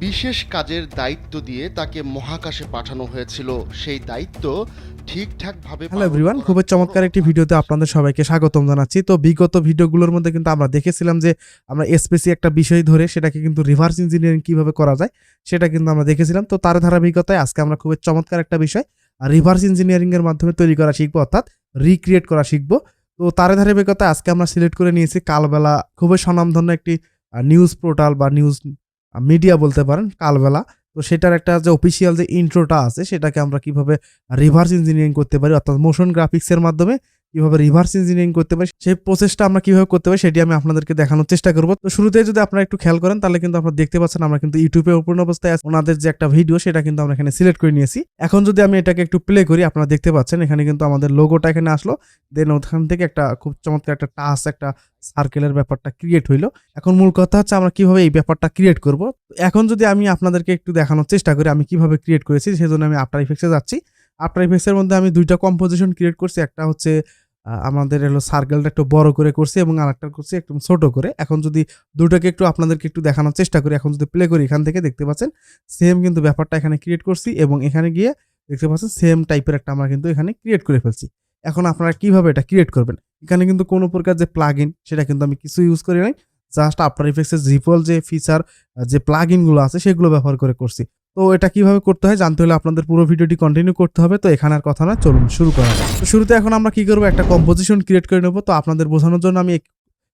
বিশেষ কাজের দায়িত্ব দিয়ে তাকে মহাকাশে পাঠানো হয়েছিল। সেই দায়িত্ব ঠিকঠাকভাবে হ্যালো এভরিওয়ান, খুবই চমৎকার একটি ভিডিওতে আপনাদের সবাইকে স্বাগতম জানাচ্ছি। তো বিগত ভিডিওগুলোর মধ্যে কিন্তু আমরা দেখেছিলাম যে আমরা স্পেসি একটা বিষয় ধরে সেটাকে কিন্তু রিভার্স ইঞ্জিনিয়ারিং কিভাবে করা যায় সেটা কিন্তু আমরা দেখেছিলাম। তো তার ধারাবাহিকতায় আজকে আমরা খুবই চমৎকার একটা বিষয় রিভার্স ইঞ্জিনিয়ারিং এর মাধ্যমে তৈরি করা শিখবো, অর্থাৎ রিক্রিয়েট করা শিখবো। তো তার ধারাবাহিকতায় আজকে আমরা সিলেক্ট করে নিয়েছি কালবেলা, খুবই স্বনামধন্য একটি নিউজ পোর্টাল বা নিউজ মিডিয়া বলতে পারেন, কালবেলা। তো সেটার একটা যে অফিসিয়াল যে ইন্ট্রোটা আছে সেটাকে আমরা কিভাবে রিভার্স ইঞ্জিনিয়ারিং করতে পারি, অর্থাৎ মোশন গ্রাফিক্সের মাধ্যমে কিভাবে রিভার্স ইঞ্জিনিয়ারিং করতে পারি, সেই প্রসেসটা আমরা কিভাবে করতে পারি সেটি আমি আপনাদেরকে দেখানোর চেষ্টা করব। তো শুরুতে যদি আপনারা একটু খেয়াল করেন তাহলে কিন্তু আপনারা দেখতে পাচ্ছেন আমরা কিন্তু ইউটিউবে ওপেন অবস্থায় আছে, ওনাদের যে একটা ভিডিও সেটা কিন্তু আমরা এখানে সিলেক্ট করে নিয়েছি। এখন যদি আমি এটাকে একটু প্লে করি, আপনারা দেখতে পাচ্ছেন এখানে কিন্তু আমাদের লোগোটা এখানে আসলো, দেন ওখান থেকে একটা খুব চমৎকার একটা টাচ, একটা সার্কেলের ব্যাপারটা ক্রিয়েট হইলো। এখন মূল কথা হচ্ছে আমরা কিভাবে এই ব্যাপারটা ক্রিয়েট করব। এখন যদি আমি আপনাদেরকে একটু দেখানোর চেষ্টা করি আমি কিভাবে ক্রিয়েট করেছি, সেজন্য আমি আফটার ইফেক্টসে যাচ্ছি। আফটার ইফেক্টসের মধ্যে আমি দুইটা কম্পোজিশন ক্রিয়েট করছি। একটা হচ্ছে আমাদের হলো সার্কেলটা একটু বড় করে করছি এবং আরেকটা করছি একটু ছোট করে। এখন যদি দুটোকে একটু আপনাদেরকে একটু দেখানোর চেষ্টা করি, এখন যদি প্লে করি এখান থেকে দেখতে পাচ্ছেন সেম কিন্তু ব্যাপারটা এখানে ক্রিয়েট করছি এবং এখানে গিয়ে দেখতে পাচ্ছেন সেম টাইপের একটা আমরা কিন্তু এখানে ক্রিয়েট করে ফেলছি। এখন আপনারা কিভাবে এটা ক্রিয়েট করবেন, এখানে কিন্তু কোনো প্রকার যে প্লাগ ইন সেটা কিন্তু আমি কিছু ইউজ করি নাই, জাস্ট আফটার ইফেক্টসের ডিফল্ট যে ফিচার যে প্লাগ ইনগুলো আছে সেগুলো ব্যবহার করে করছি। তো এটা কিভাবে করতে হয় জানতে হলে আপনাদের পুরো ভিডিওটি কন্টিনিউ করতে হবে। তো এখানে আর কথা না, চলুন শুরু করা যাক। তো শুরুতে এখন আমরা কি করবো, একটা কম্পোজিশন ক্রিয়েট করে নেব। তো আপনাদের বোঝানোর জন্য আমি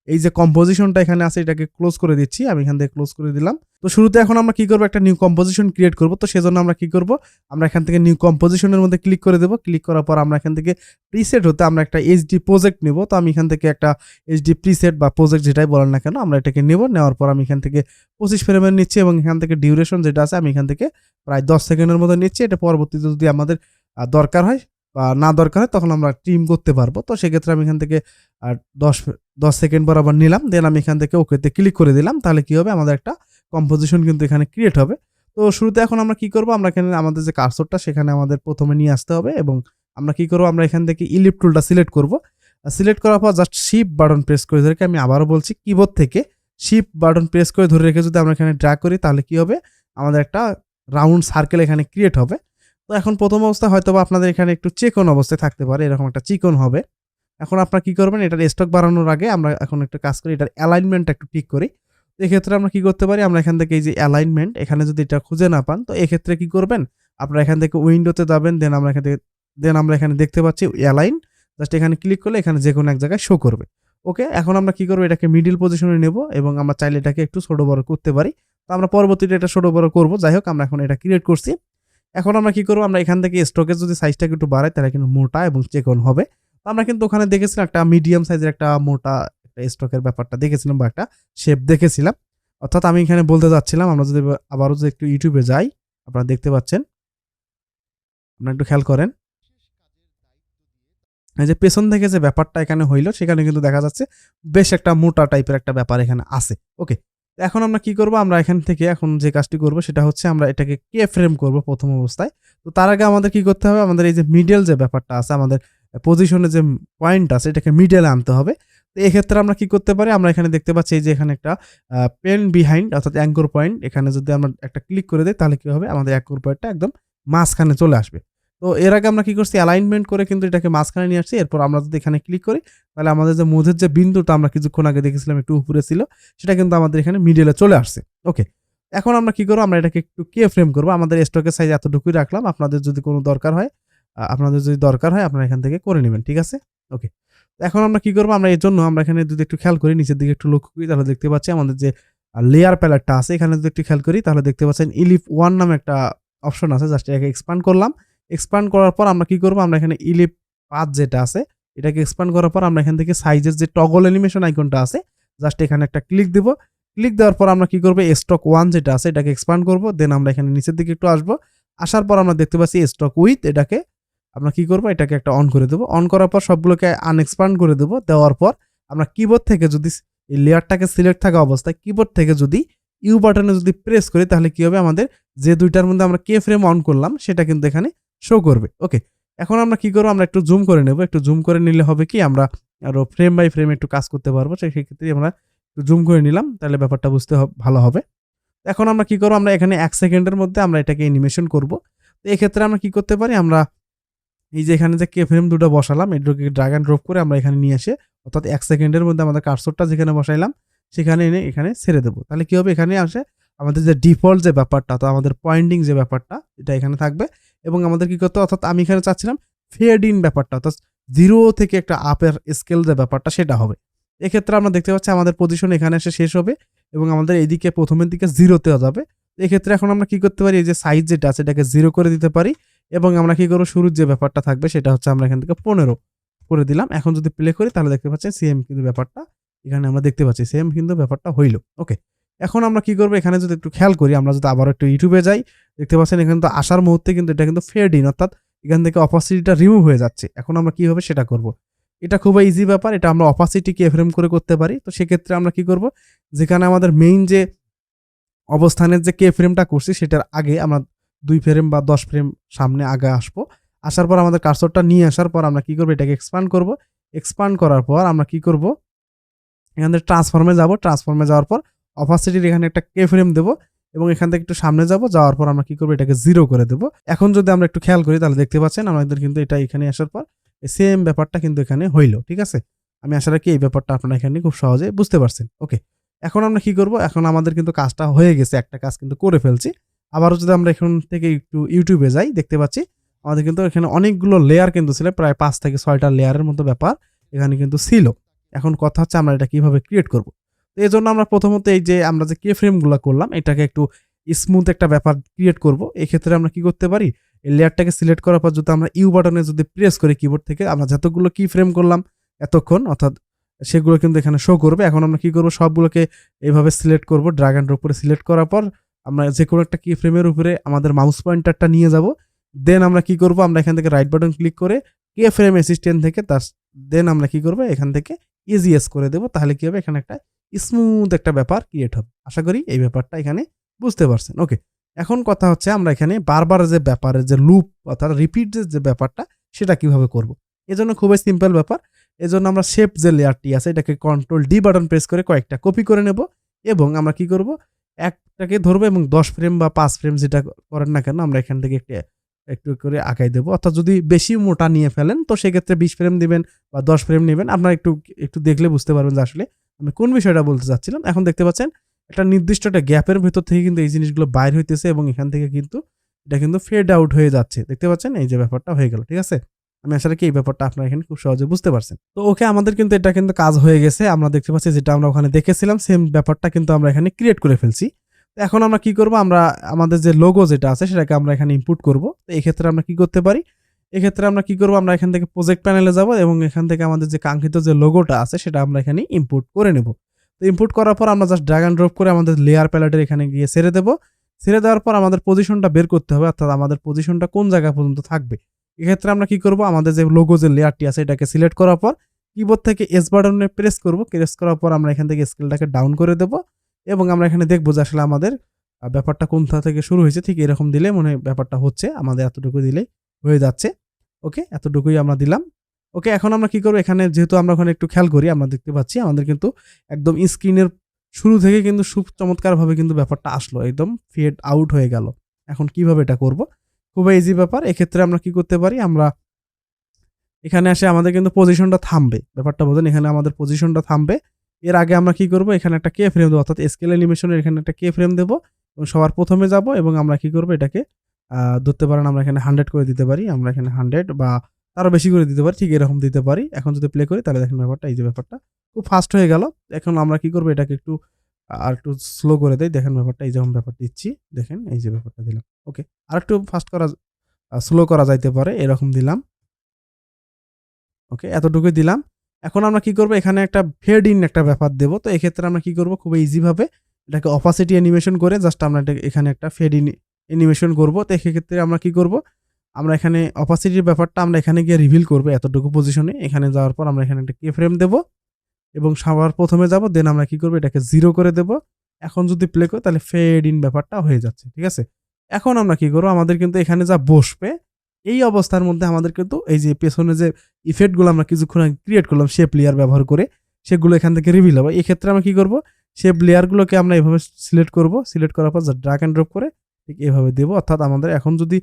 এই যে কম্পোজিশনটা এখানে আছে এটাকে ক্লোজ করে দিচ্ছি, আমি এখান থেকে ক্লোজ করে দিলাম। তো শুরুতে এখন আমরা কি করবো, একটা নিউ কম্পোজিশন ক্রিয়েট করব। তো সেজন্য আমরা কি করব, আমরা এখান থেকে নিউ কম্পোজিশনের মধ্যে ক্লিক করে দেবো। ক্লিক করার পর আমরা এখান থেকে প্রিসেট হতে আমরা একটা এইচডি প্রজেক্ট নেব। তো আমি এখান থেকে একটা এইচডি প্রিসেট বা প্রজেক্ট যেটাই বলেন না কেন আমরা এটাকে নেব। নেওয়ার পর আমি এখান থেকে 25 ফ্রেমের নিচ্ছি এবং এখান থেকে ডিউরেশন যেটা আছে আমি এখান থেকে প্রায় 10 সেকেন্ডের মধ্যে নিচ্ছি। এটা পরবর্তীতে যদি আমাদের দরকার হয় বা না দরকার হয় তখন আমরা ট্রিম করতে পারবো। তো সেক্ষেত্রে আমি এখান থেকে 10 সেকেন্ড বরাবর নিলাম, দেন আমি এখান থেকে ওকেতে ক্লিক করে দিলাম। তাহলে কি হবে, আমাদের একটা কম্পোজিশন কিন্তু এখানে ক্রিয়েট হবে। তো শুরুতে এখন আমরা কি করব, আমরা এখানে আমাদের যে কার্সরটা সেখানে আমাদের প্রথমে নিয়ে আসতে হবে এবং আমরা কি করব, আমরা এখান থেকে ইলিপ টুলটা সিলেক্ট করব। সিলেক্ট করার পর জাস্ট শিফট বাটন প্রেস করে ধরে, আমি আবারও বলছি কিবোর্ড থেকে শিফট বাটন প্রেস করে ধরে রেখে যদি আমরা এখানে ড্র্যাগ করি তাহলে কি হবে, আমাদের একটা রাউন্ড সার্কেল এখানে ক্রিয়েট হবে। তো এখন প্রথম অবস্থায় হয়তো বা আপনাদের এখানে একটু চিকন অবস্থায় থাকতে পারে, এরকম একটা চিকন হবে। এখন আপনারা কি করবেন, এটার স্টক বাড়ানোর আগে আমরা এখন একটা কাজ করি, এটার অ্যালাইনমেন্টটা একটু ঠিক করি। তো এক্ষেত্রে আমরা কি করতে পারি, আমরা এখান থেকে এই যে অ্যালাইনমেন্ট এখানে যদি এটা খুঁজে না পান তো এক্ষেত্রে কি করবেন, আপনারা এখান থেকে উইন্ডোতে যাবেন, দেন আমরা এখানে দেখতে পাচ্ছি অ্যালাইন, জাস্ট এখানে ক্লিক করলে এখানে যে কোনো এক জায়গায় শো করবে। ওকে, এখন আমরা কি করবো, এটাকে মিডিল পজিশনে নেব এবং আমরা চাইলে এটাকে একটু ছোট বড় করতে পারি। তো আমরা পরবর্তীতে এটা ছোট বড় করবো। যাই হোক, আমরা এখন এটা ক্রিয়েট করছি। এখন আমরা কি করবো, আমরা এখান থেকে স্টকের যদি সাইজটাকে একটু বাড়াই তাহলে কিন্তু মোটা এবং চিকন হবে। তো আমরা কিন্তু ওখানে দেখেছিলাম একটা মিডিয়াম সাইজের একটা মোটা একটা স্টকের ব্যাপারটা দেখেছিলাম বা একটা শেপ দেখেছিলাম। অর্থাৎ আমি এখানে বলতে যাচ্ছিলাম, আমরা যদি আবারও যদি একটু ইউটিউবে যাই, আপনারা দেখতে পাচ্ছেন, আপনারা একটু খেয়াল করেন এই যে পেছন থেকে যে ব্যাপারটা এখানে হইলো সেখানে কিন্তু দেখা যাচ্ছে বেশ একটা মোটা টাইপের একটা ব্যাপার এখানে আছে। ওকে, এখন আমরা কি করব, আমরা এখান থেকে এখন যে কাজটি করব সেটা হচ্ছে আমরা এটাকে কে ফ্রেম করব প্রথম অবস্থায়। তো তার আগে আমাদের কি করতে হবে, আমাদের এই যে মিডল যে ব্যাপারটা আছে, আমাদের পজিশনে যে পয়েন্ট আছে এটাকে মিডলে আনতে হবে। তো এক্ষেত্রে আমরা কি করতে পারি, আমরা এখানে দেখতে পাচ্ছি এই যে এখানে একটা পেন বিহাইন্ড অর্থাৎ অ্যাঙ্কর পয়েন্ট, এখানে যদি আমরা একটা ক্লিক করে দিই তাহলে কি হবে, আমাদের অ্যাঙ্কর পয়েন্টটা একদম মাঝখানে চলে আসবে। তো এর আগে আমরা কি করছি, অ্যালাইনমেন্ট করে কিন্তু এটাকে মাঝখানে নিয়ে আসছি। এরপর আমরা যদি এখানে ক্লিক করি তাহলে আমাদের যে মধ্যের যে বিন্দুটা আমরা কিছুক্ষণ আগে দেখেছিলাম একটু উপরে ছিল সেটা কিন্তু আমাদের এখানে মিডলে চলে আসছে। ওকে, এখন আমরা কি করবো, আমরা এটাকে একটু কে ফ্রেম করবো। আমাদের স্টকের সাইজ এতটুকুই রাখলাম, আপনাদের যদি কোনো দরকার হয় আপনারা এখান থেকে করে নেবেন, ঠিক আছে। ওকে, এখন আমরা কি করবো, আমরা এর জন্য আমরা এখানে যদি একটু খেয়াল করি নিচের দিকে একটু লক্ষ্য করি তাহলে দেখতে পাচ্ছি আমাদের যে লেয়ার প্যালেটটা আছে এখানে যদি একটু খেয়াল করি তাহলে দেখতে পাচ্ছেন ইলিপ 1 নামে একটা অপশন আছে। জাস্ট এটাকে এক্সপান্ড করলাম। এক্সপান্ড করার পর আমরা কি করবো, আমরা এখানে ইলিপ পাথ যেটা আছে এটাকে এক্সপান্ড করার পর আমরা এখান থেকে সাইজের যে টগল অ্যানিমেশন আইকনটা আছে জাস্ট এখানে একটা ক্লিক দিব। ক্লিক দেওয়ার পর আমরা কি করবো, স্টক 1 যেটা আছে এটাকে এক্সপান্ড করবো। দেন আমরা এখানে নিচের দিকে একটু আসবো, আসার পর আমরা দেখতে পাচ্ছি স্টক উইথ, এটাকে আমরা কি করবো, এটাকে একটা অন করে দেবো। অন করার পর সবগুলোকে আনএক্সপান্ড করে দেবো। দেওয়ার পর আমরা কিবোর্ড থেকে যদি এই লেয়ারটাকে সিলেক্ট থাকা অবস্থায় কিবোর্ড থেকে যদি ইউ বাটনে যদি প্রেস করি তাহলে কি হবে, আমাদের যে দুইটার মধ্যে আমরা কে ফ্রেম অন করলাম সেটা কিন্তু এখানে শো করবে। ওকে, এখন আমরা কি করবো, আমরা একটু জুম করে নেব। একটু জুম করে নিলে হবে কি, আমরা আরো ফ্রেম বাই ফ্রেম একটু কাজ করতে পারবো। সেই ক্ষেত্রে আমরা একটু জুম করে নিলাম, তাহলে ব্যাপারটা বুঝতে ভালো হবে। এখন আমরা কি করব, আমরা এখানে 1 সেকেন্ডের মধ্যে আমরা এটাকে অ্যানিমেশন করব। তো এক্ষেত্রে আমরা কি করতে পারি, আমরা এই যে এখানে যে কে ফ্রেম দুটো বসালাম এটাকে ড্র্যাগ এন্ড ড্রপ করে আমরা এখানে নিয়ে এসে অর্থাৎ 1 সেকেন্ডের মধ্যে আমাদের কার্সরটা যেখানে বসাইলাম সেখানে এনে এখানে ছেড়ে দেবো। তাহলে কি হবে, এখানে আসে আমাদের যে ডিফল্ট যে ব্যাপারটা, তো আমাদের পয়েন্টিং যে ব্যাপারটা এটা এখানে থাকবে এবং আমাদের কি করতে, অর্থাৎ আমি এখানে চাচ্ছিলাম ফেড ইন ব্যাপারটা, অর্থাৎ 0 থেকে একটা আপের স্কেল যে ব্যাপারটা সেটা হবে। এক্ষেত্রে আমরা দেখতে পাচ্ছি আমাদের পজিশন এখানে এসে শেষ হবে এবং আমাদের এইদিকে প্রথমের দিকে 0-তে যাবে। এক্ষেত্রে এখন আমরা কি করতে পারি, এই যে সাইজ যেটা আছে এটাকে 0 করে দিতে পারি এবং আমরা কি করবো, শুরুর যে ব্যাপারটা থাকবে সেটা হচ্ছে আমরা এখান থেকে 15 করে দিলাম। এখন যদি প্লে করি তাহলে দেখতে পাচ্ছি সেম কিন্তু ব্যাপারটা এখানে আমরা দেখতে পাচ্ছি, সেম কিন্তু ব্যাপারটা হইল। ওকে, এখন আমরা কি করবো, এখানে যদি একটু খেয়াল করি, আমরা যদি আবার একটু ইউটিউবে যাই, দেখতে পাচ্ছেন এখানে তো আসার মুহূর্তে কিন্তু এটা কিন্তু ফেড ইন, অর্থাৎ এখান থেকে অপাসিটিটা রিমুভ হয়ে যাচ্ছে। এখন আমরা কি হবে সেটা করব। এটা খুবই ইজি ব্যাপার, এটা আমরা অপাসিটিকে ফ্রেম করে করতে পারি। তো সেক্ষেত্রে আমরা কি করব, যেখানে আমাদের মেইন যে অবস্থানের যে কে ফ্রেমটা করছি সেটার আগে আমরা 2 ফ্রেম বা 10 ফ্রেম সামনে আগে আসবো। আসার পর আমাদের কার্সরটা নিয়ে আসার পর আমরা কি করব, এটাকে এক্সপান্ড করব। এক্সপান্ড করার পর আমরা কি করব, এখান থেকে ট্রান্সফর্মে যাব। ট্রান্সফর্মে যাওয়ার পর অপাসিটির এখানে একটা কে ফ্রেম দেবো এবং এখান থেকে একটু সামনে যাব। যাওয়ার পর আমরা কি করব, এটাকে 0 করে দেবো। এখন যদি আমরা একটু খেয়াল করি তাহলে দেখতে পাচ্ছেন আমাদের কিন্তু এটা এখানে আসার পর সেম ব্যাপারটা কিন্তু এখানে হইল। ঠিক আছে, আমি আশা রাখি এই ব্যাপারটা আপনারা এখানে খুব সহজে বুঝতে পারছেন। ওকে, এখন আমরা কি করব, এখন আমাদের কিন্তু কাজটা হয়ে গেছে, একটা কাজ কিন্তু করে ফেলছি। আবারও যদি আমরা এখান থেকে একটু ইউটিউবে যাই, দেখতে পাচ্ছি আমাদের কিন্তু এখানে অনেকগুলো লেয়ার কিন্তু ছিল, প্রায় 5 থেকে 6টা লেয়ারের মতো ব্যাপার এখানে কিন্তু ছিল। এখন কথা হচ্ছে আমরা এটা কিভাবে ক্রিয়েট করব। তো এই জন্য আমরা প্রথমত এই যে আমরা যে কে ফ্রেমগুলো করলাম এটাকে একটু স্মুথ একটা ব্যাপার ক্রিয়েট করব। এক্ষেত্রে আমরা কি করতে পারি, এই লেয়ারটাকে সিলেক্ট করার পর যদি আমরা ইউ বাটনে যদি প্রেস করি কিবোর্ড থেকে, আমরা যতগুলো কি ফ্রেম করলাম এতক্ষণ, অর্থাৎ সেগুলো কিন্তু এখানে শো করবে। এখন আমরা কি করব, সবগুলোকে এইভাবে সিলেক্ট করব, ড্র্যাগ এন্ড ড্রপ করে সিলেক্ট করার পর আমরা যে কোনো একটা কি ফ্রেমের উপরে আমাদের মাউস পয়েন্টারটা নিয়ে যাব। দেন আমরা কি করব, আমরা এখান থেকে রাইট বাটন ক্লিক করে কে ফ্রেম অ্যাসিস্ট্যান্ট থেকে তার দেন আমরা কি করব, এখান থেকে ইজিএস করে দেব। তাহলে কি হবে, এখানে একটা স্মুথ একটা ব্যাপার ক্রিয়েট হবে। আশা করি এই ব্যাপারটা এখানে বুঝতে পারছেন। ওকে, এখন কথা হচ্ছে আমরা এখানে বারবার যে ব্যাপারের যে লুপ অর্থাৎ রিপিট যে ব্যাপারটা সেটা কিভাবে করব। এজন্য খুবই সিম্পল ব্যাপার। এজন্য আমরা শেপ যে লেয়ারটি আছে এটাকে কন্ট্রোল ডি বাটন প্রেস করে কয়েকটা কপি করে নেব এবং আমরা কি করব, একটাকে ধরবো এবং 10 ফ্রেম বা 5 ফ্রেম যেটা করেন না কেন আমরা এখান থেকে একটু করে আঁকাই দেবো। অর্থাৎ যদি বেশি মোটা নিয়ে ফেলেন তো সেক্ষেত্রে 20 ফ্রেম দিবেন বা 10 ফ্রেম নেবেন। আপনারা একটু দেখলে বুঝতে পারবেন যে আসলে আমি কোন বিষয়টা বলতে চাচ্ছিলাম। এখন দেখতে পাচ্ছেন একটা নির্দিষ্ট একটা গ্যাপের ভেতর থেকে কিন্তু এই জিনিসগুলো বাইর হইতেছে এবং এখান থেকে কিন্তু এটা কিন্তু ফেড আউট হয়ে যাচ্ছে। দেখতে পাচ্ছেন এই যে ব্যাপারটা হয়ে গেল। ঠিক আছে, আমি আশা রাখি এই ব্যাপারটা আপনারা এখানে খুব সহজে বুঝতে পারছেন। তো ওকে, আমাদের কিন্তু এটা কিন্তু কাজ হয়ে গেছে। আমরা দেখতে পাচ্ছি যেটা আমরা ওখানে দেখেছিলাম সেম ব্যাপারটা কিন্তু আমরা এখানে ক্রিয়েট করে ফেলছি। তো এখন আমরা কি করব, আমরা আমাদের যে লোগো যেটা আছে সেটাকে আমরা এখানে ইনপুট করব। তো এই ক্ষেত্রে আমরা কি করতে পারি, এক্ষেত্রে আমরা কি করব, আমরা এখান থেকে প্রজেক্ট প্যানেলে যাব এবং এখান থেকে আমাদের যে কাঙ্ক্ষিত যে লোগোটা আছে সেটা আমরা এখানে ইনপুট করে নেব। তো ইনপুট করার পর আমরা জাস্ট ড্র্যাগ এন্ড ড্রপ করে আমাদের লেয়ার প্যালেটের এখানে গিয়ে ছেড়ে দেব। ছেড়ে দেওয়ার পর আমাদের পজিশনটা বের করতে হবে, অর্থাৎ আমাদের পজিশনটা কোন জায়গা পর্যন্ত থাকবে। এক্ষেত্রে আমরা কি করব, আমাদের যে লোগো যে লেয়ারটি আছে এটাকে সিলেক্ট করার পর কিবোর্ড থেকে এস বাটনে প্রেস করব। প্রেস করার পর আমরা এখান থেকে স্কেলটাকে ডাউন করে দেব এবং আমরা এখানে দেখবো যে আসলে আমাদের ব্যাপারটা কোনটা থেকে শুরু হয়েছে। ঠিক এরকম দিলে মনে হয় ব্যাপারটা হচ্ছে, আমাদের এতটুকু দিলেই হয়ে যাচ্ছে। ওকে, এতটুকুই আমরা দিলাম। ওকে, এখন আমরা কি করবো, এখানে যেহেতু আমরা ওখানে একটু খেয়াল করি আমরা দেখতে পাচ্ছি আমাদের কিন্তু একদম স্ক্রিনের শুরু থেকে কিন্তু খুব চমৎকারভাবে কিন্তু ব্যাপারটা আসলো, একদম ফেড আউট হয়ে গেল। এখন কিভাবে এটা করব, খুবই ইজি ব্যাপার। এক্ষেত্রে আমরা কি করতে পারি, আমরা এখানে আসে আমাদের কিন্তু পজিশনটা থামবে, ব্যাপারটা বোঝেন, এখানে আমাদের পজিশনটা থামবে। এর আগে আমরা কি করব, এখানে একটা কে ফ্রেম দেবো, অর্থাৎ স্কেল অ্যানিমেশনের এখানে একটা কে ফ্রেম দেবো এবং সবার প্রথমে যাব এবং আমরা কি করব, এটাকে ধরতে পারেন আমরা এখানে 100 করে দিতে পারি, আমরা এখানে 100 বা আরও বেশি করে দিতে পারি, ঠিক এরকম দিতে পারি। এখন যদি প্লে করি তাহলে দেখেন ব্যাপারটা, এই যে ব্যাপারটা খুব ফাস্ট হয়ে গেল। এখন আমরা কি করব, এটাকে আর একটু স্লো করে দেই, দেখেন ব্যাপারটা এই যেমন ব্যাপার দিচ্ছি, দেখেন এই যে ব্যাপারটা দিলাম। ওকে, আর একটু ফাস্ট করা স্লো করা যাইতে পারে, এরকম দিলাম। ওকে, এতটুকুই দিলাম। এখন আমরা কি করব, এখানে একটা ফেড ইন একটা ব্যাপার দেব। তো এক্ষেত্রে আমরা কি করব, খুব ইজি ভাবে এটাকে অপাসিটি অ্যানিমেশন করে জাস্ট আমরা এখানে একটা ফেড ইন অ্যানিমেশন করব। তো এক্ষেত্রে আমরা কি করব, আমরা এখানে অপাসিটির ব্যাপারটা আমরা এখানে গিয়ে রিভিল করব এতটুকু পজিশনে। এখানে যাওয়ার পর আমরা এখানে একটা কে ফ্রেম দেব এবং সবার প্রথমে যাব, দেন আমরা কি করব, এটাকে 0 করে দেব। এখন যদি প্লে করি তাহলে ফেড ইন ব্যাপারটা হয়ে যাচ্ছে। ঠিক আছে, এখন আমরা কি করব, আমাদের কিন্তু এখানে যা বসবে এই অবস্থার মধ্যে আমাদের কিন্তু এই যে পেছনে যে ইফেক্টগুলো আমরা কিছুক্ষণ আগে ক্রিয়েট করলাম শেপ লেয়ার ব্যবহার করে, সেগুলো এখান থেকে রিভিল হবে। এই ক্ষেত্রে আমরা কি করব, সেই লেয়ারগুলোকে আমরা এভাবে সিলেক্ট করব, সিলেক্ট করার পর ড্র্যাগ অ্যান্ড ড্রপ করে ঠিক এভাবে দেবো। অর্থাৎ আমাদের এখন যদি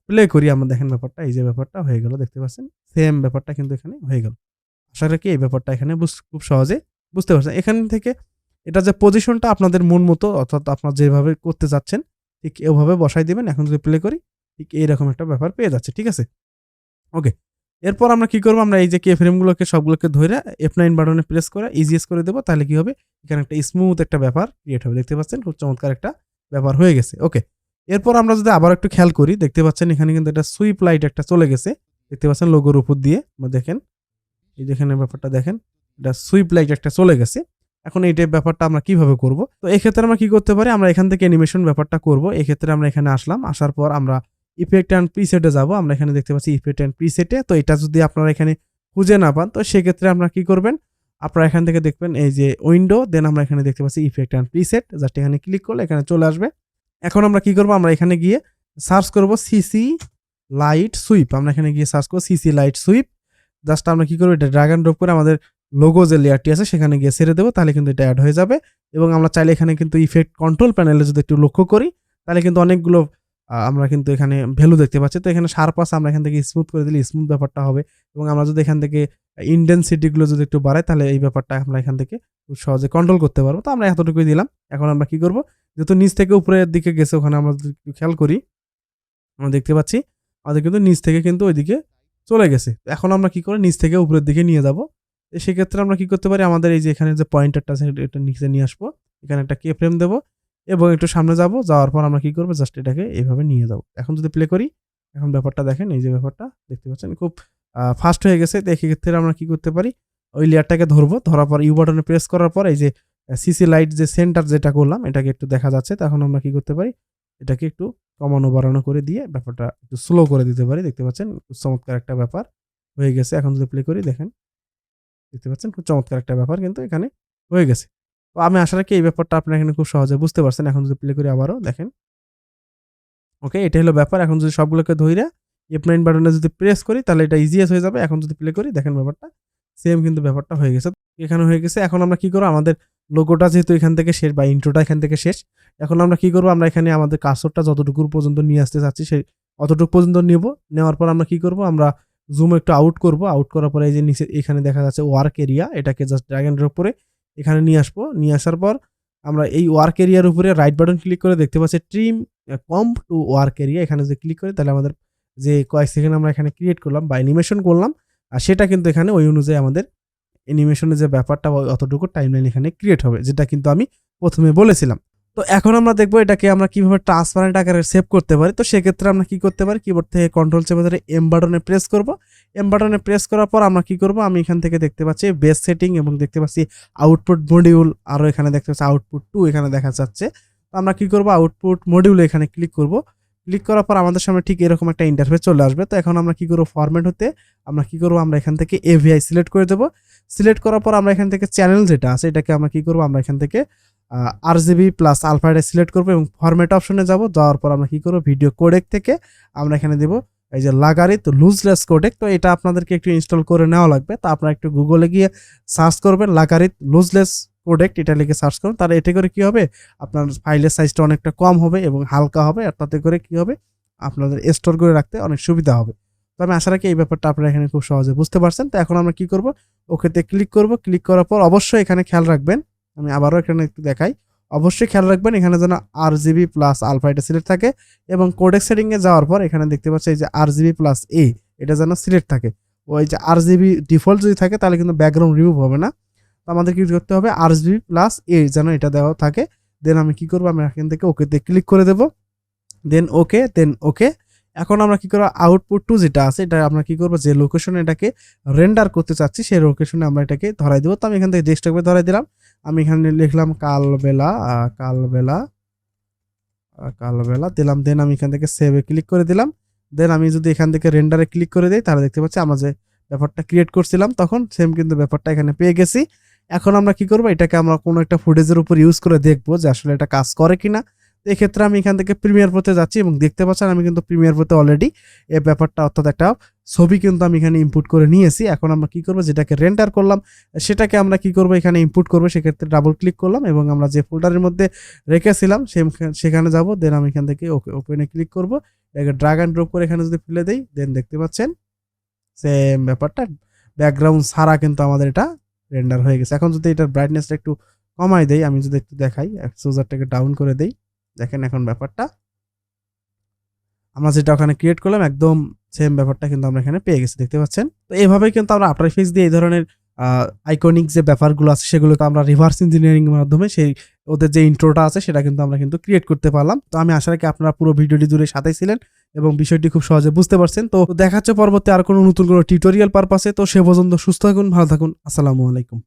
প্লে করি আমরা, দেখেন ব্যাপারটা, এই যে ব্যাপারটা হয়ে গেল, দেখতে পাচ্ছেন সেম ব্যাপারটা কিন্তু এখানে হয়ে গেল। আশা রাখি এই ব্যাপারটা এখানে খুব সহজে বুঝতে পারছেন। এখান থেকে এটা যে পজিশনটা আপনাদের মন মতো, অর্থাৎ আপনার যেভাবে করতে যাচ্ছেন ঠিক এভাবে বসাই দিবেন। এখন যদি প্লে করি ঠিক এইরকম একটা ব্যাপার পেয়ে যাচ্ছে, ঠিক আছে। ওকে, এরপর আমরা কি করবো, আমরা এই যে কে ফ্রেমগুলোকে সবগুলোকে ধরে F9 বাটনে প্রেস করে ইজিএস করে দেবো। তাহলে কি হবে, এখানে একটা স্মুথ একটা ব্যাপার ক্রিয়েট হবে। দেখতে পাচ্ছেন খুব চমৎকার একটা ব্যাপার হয়ে গেছে। ওকে, এরপর আমরা যদি আবার একটু খেয়াল করি, দেখতে পাচ্ছেন এখানে কিন্তু একটা সুইপ লাইট একটা চলে গেছে। দেখতে পাচ্ছেন লোগোর উপর দিয়ে দেখেন, এই যেখানে ব্যাপারটা দেখেন, এটা সুইপ লাইট একটা চলে গেছে। এখন এই টাইপ ব্যাপারটা আমরা কিভাবে করব, তো এই ক্ষেত্রে আমরা কি করতে পারি, আমরা এখান থেকে অ্যানিমেশন ব্যাপারটা করব। এই ক্ষেত্রে আমরা এখানে আসলাম, আসার পর আমরা ইফেক্ট অ্যান্ড প্রিসেটে যাব। আমরা এখানে দেখতে পাচ্ছি ইফেক্ট অ্যান্ড প্রিসেটে। তো এটা যদি আপনারা এখানে খুঁজে না পান, তো সেক্ষেত্রে আপনারা কি করবেন, আপনারা এখান থেকে দেখবেন এই যে উইন্ডো, দেন আমরা এখানে দেখতে পাচ্ছি ইফেক্ট অ্যান্ড প্রিসেট, জাস্ট এখানে ক্লিক করলে এখানে চলে আসবে। এখন আমরা কি করব, আমরা এখানে গিয়ে সার্চ করব সিসি লাইট সুইপ। আমরা এখানে গিয়ে সার্চ করব সিসি লাইট সুইপ। জাস্ট আমরা কি করবো, এটা ড্র্যাগ অ্যান্ড ড্রপ করে আমাদের লোগো যে লেয়ারটি আছে সেখানে গিয়ে ছেড়ে দেবো, তাহলে কিন্তু এটা অ্যাড হয়ে যাবে। এবং আমরা চাইলে এখানে কিন্তু ইফেক্ট কন্ট্রোল প্যানেলে যদি একটু লক্ষ্য করি, তাহলে কিন্তু অনেকগুলো আমরা কিন্তু এখানে ভ্যালু দেখতে পাচ্ছি। তো এখানে শার্প আছে, আমরা এখান থেকে স্মুথ করে দিলে স্মুথ ব্যাপারটা হবে। এবং আমরা যদি এখান থেকে ইনডেন্সিটিগুলো যদি একটু বাড়াই, তাহলে এই ব্যাপারটা আমরা এখান থেকে খুব সহজে কন্ট্রোল করতে পারবো। তো আমরা এতটুকুই দিলাম। এখন আমরা কি করবো, যেহেতু নিচ থেকে উপরের দিকে গেছে, ওখানে আমরা যদি একটু খেয়াল করি, আমরা দেখতে পাচ্ছি আমাদের কিন্তু নিচ থেকে কিন্তু ওইদিকে চলে গেছে। এখন আমরা কি করে নিচ থেকে উপরের দিকে নিয়ে যাব। সেক্ষেত্রে আমরা কি করতে পারি, আমাদের এই যে এখানে যে পয়েন্টারটা আছে এটা নিচে নিয়ে আসবো, এখানে একটা কে ফ্রেম দেবো এবং একটু সামনে যাব, যাওয়ার পর আমরা কি করবো, জাস্ট এটাকে এইভাবে নিয়ে যাবো। এখন যদি প্লে করি, এখন ব্যাপারটা দেখেন, এই যে ব্যাপারটা দেখতে পাচ্ছেন খুব ফাস্ট হয়ে গেছে। তো এক্ষেত্রে আমরা কি করতে পারি, ওই লেয়ারটাকে ধরবো, ধরার পর ইউ বাটনে প্রেস করার পর এই যে সিসি লাইট যে সেন্টার যেটা করলাম এটাকে একটু দেখা যাচ্ছে। তখন আমরা কি করতে পারি, এটাকে একটু কমানো বাড়ানো করে দিয়ে ব্যাপারটা একটু স্লো করে দিতে পারি। দেখতে পাচ্ছেন খুব চমৎকার একটা ব্যাপার হয়ে গেছে। এখন যদি প্লে করি, দেখেন দেখতে পাচ্ছেন খুব চমৎকার একটা ব্যাপার কিন্তু এখানে হয়ে গেছে। তো আমি আশা রাখি এই ব্যাপারটা আপনারা এখানে খুব সহজে বুঝতে পারছেন। এখন যদি প্লে করি আবারও দেখেন, ওকে, এটা হলো ব্যাপার। এখন যদি সবগুলোকে ধইরা F9 বাটনে যদি প্রেস করি, তাহলে এটা ইজিয়েস্ট হয়ে যাবে। এখন যদি প্লে করি, দেখেন ব্যাপারটা সেম কিন্তু ব্যাপারটা হয়ে গেছে, এখানে হয়ে গেছে। এখন আমরা কি করবো, আমাদের লোগোটা যেহেতু এখান থেকে শেষ বা ইন্ট্রোটা এখান থেকে শেষ, এখন আমরা কি করবো, আমরা এখানে আমাদের কার্সরটা যতটুকু পর্যন্ত নিয়ে আসতে চাচ্ছি সেই অতটুকু পর্যন্ত নেব। নেওয়ার পর আমরা কি করবো, আমরা জুম একটু আউট করব। আউট করার পরে এই যে নিচে এখানে দেখা যাচ্ছে ওয়ার্ক এরিয়া, এটাকে জাস্ট ড্র্যাগ অ্যান্ড ড্রপ করে এখানে নিয়ে আসবো। নিয়ে আসার পর আমরা এই ওয়ার্ক এরিয়ার উপরে রাইট বাটন ক্লিক করে দেখতে পাচ্ছি trim comp to work area. এখানে যদি ক্লিক করি, তাহলে আমাদের যে কয়েক সেকেন্ড আমরা এখানে ক্রিয়েট করলাম বা অ্যানিমেশন করলাম, আর সেটা কিন্তু এখানে ওই অনুযায়ী আমাদের অ্যানিমেশনের যে ব্যাপারটা অতটুকু টাইমলাইন এখানে ক্রিয়েট হবে, যেটা কিন্তু আমি প্রথমে বলেছিলাম। তো এখন আমরা দেখবো এটাকে আমরা কিভাবে ট্রান্সপারেন্ট আকারে সেভ করতে পারি। তো সেক্ষেত্রে আমরা কি করতে পারি, কিবোর্ড থেকে কন্ট্রোল চেপে ধরে এম বাটনে প্রেস করব। এম বাটনে প্রেস করার পর আমরা কি করব, আমি এখান থেকে দেখতে পাচ্ছি বেস সেটিং এবং দেখতে পাচ্ছি আউটপুট মডিউল, আরও এখানে দেখতে পাচ্ছি আউটপুট 2 এখানে দেখা যাচ্ছে। তো আমরা কি করব, আউটপুট মডিউলে এখানে ক্লিক করব। ক্লিক করার পর আমাদের সামনে ঠিক এরকম একটা ইন্টারফেস চলে আসবে। তো এখন আমরা কি করব, ফরম্যাট হতে আমরা কি করব, আমরা এখান থেকে এভিআই সিলেক্ট করে দেবো। সিলেক্ট করার পর আমরা এখান থেকে চ্যানেল যেটা আছে এটাকে আমরা কি করব, আমরা এখান থেকে আরজিবি প্লাস আলফা এটা সিলেক্ট করবো এবং ফরম্যাট অপশনে যাব। যাওয়ার পর আমরা কি করব, ভিডিও কোডেক থেকে আমরা এখানে দেব এই যে লাগারিত লুজলেস কোডেক। তো এটা আপনাদেরকে একটু ইনস্টল করে নেওয়া লাগবে। তো আপনারা একটু গুগলে গিয়ে সার্চ করবেন লাগারিত লুজলেস কোডেক, এটা লিখে সার্চ করুন। তাহলে এতে করে কি হবে, আপনার ফাইলের সাইজটা অনেকটা কম হবে এবং হালকা হবে, আর তাতে করে কি হবে, আপনাদের স্টোর করে রাখতে অনেক সুবিধা হবে। তো আমি আশা রাখি এই ব্যাপারটা আপনারা এখানে খুব সহজে বুঝতে পারছেন। তো এখন আমরা কি করব, ওকেতে ক্লিক করব। ক্লিক করার পর অবশ্যই এখানে খেয়াল রাখবেন, আমি আবারও এখানে একটু দেখাই, অবশ্যই খেয়াল রাখবেন এখানে যেন আরজিবি প্লাস আলফা এটা সিলেক্ট থাকে এবং কোডেক সেটিংয়ে যাওয়ার পর এখানে দেখতে পাচ্ছি এই যে আরজিবি প্লাস এ এটা যেন সিলেক্ট থাকে। ওই যে আরজিবি ডিফল্ট যদি থাকে তাহলে কিন্তু ব্যাকগ্রাউন্ড রিমুভ হবে না। তো আমাদের কি করতে হবে, আরজিবি প্লাস এ যেন এটা দেওয়া থাকে। দেন আমি কি করবো, আমি এখান থেকে ওকেতে ক্লিক করে দেবো। দেন ওকে। এখন আমরা কি করবো, আউটপুট 2 যেটা আছে এটা আমরা কি করবো, যে লোকেশনে এটাকে রেন্ডার করতে চাচ্ছি সেই লোকেশনে আমরা এটাকে ধরাই দেবো। তো আমি এখান থেকে ডেস্কটপে ধরাই দিলাম। আমি এখানে লিখলাম কালবেলা দিলাম। দেন আমি এখান থেকে সেভে ক্লিক করে দিলাম। দেন আমি যদি এখান থেকে রেন্ডারে ক্লিক করে দিই, তাহলে দেখতে পাচ্ছি আমরা যে ব্যাপারটা ক্রিয়েট করছিলাম তখন সেম কিন্তু ব্যাপারটা এখানে পেয়ে গেছি। এখন আমরা কি করবো, এটাকে আমরা কোনো একটা ফুটেজের উপর ইউজ করে দেখবো যে আসলে এটা কাজ করে কিনা। তো এক্ষেত্রে আমি এখান থেকে প্রিমিয়ার প্রোতে যাচ্ছি এবং দেখতে পাচ্ছেন আমি কিন্তু প্রিমিয়ার প্রোতে অলরেডি এই ব্যাপারটা অর্থাৎ একটা ছবি কিন্তু আমি এখানে ইনপুট করে নিয়েছি। এখন আমরা কি করব, যেটাকে রেন্ডার করলাম সেটাকে আমরা কি করব, এখানে ইনপুট করব। সেক্ষেত্রে ডাবল ক্লিক করলাম এবং আমরা যে ফোল্ডারের মধ্যে রেখেছিলাম সেখানে যাব। দেন আমি এখান থেকে ওকে ওপেনে ক্লিক করব, এটাকে ড্রাগ অ্যান্ড ড্রপ করে এখানে যদি ফেলে দেই, দেন দেখতে পাচ্ছেন সেম ব্যাপারটা ব্যাকগ্রাউন্ড ছাড়া কিন্তু আমাদের এটা রেন্ডার হয়ে গেছে। এখন যদি এটার ব্রাইটনেসটা একটু কমাই দেই, আমি যদি একটু দেখাই, এক্সপোজারটাকে ডাউন করে দেই, দেখেন এখন ব্যাপারটা আমরা যেটা ওখানে ক্রিয়েট করলাম একদম সেম ব্যাপারটা কিন্তু আমরা এখানে পেয়ে গেছি, দেখতে পাচ্ছেন। তো এইভাবেই কিন্তু আমরা আফটার ইফেক্টস দিয়ে এই ধরনের আইকনিক যে ব্যাপারগুলো আছে সেগুলোকে আমরা রিভার্স ইঞ্জিনিয়ারিং এর মাধ্যমে সেই ওদের যে ইন্ট্রোটা আছে সেটা কিন্তু আমরা কিন্তু ক্রিয়েট করতে পারলাম। তো আমি আশা রাখি আপনারা পুরো ভিডিওটি জুড়ে সাথেই ছিলেন এবং বিষয়টি খুব সহজে বুঝতে পারছেন। তো দেখা হচ্ছে পরবর্তী আর কোনো নতুন কোনো টিউটোরিয়াল পারপাসে। তো সে পর্যন্ত সুস্থ থাকুন, ভালো থাকুন, আসসালামু আলাইকুম।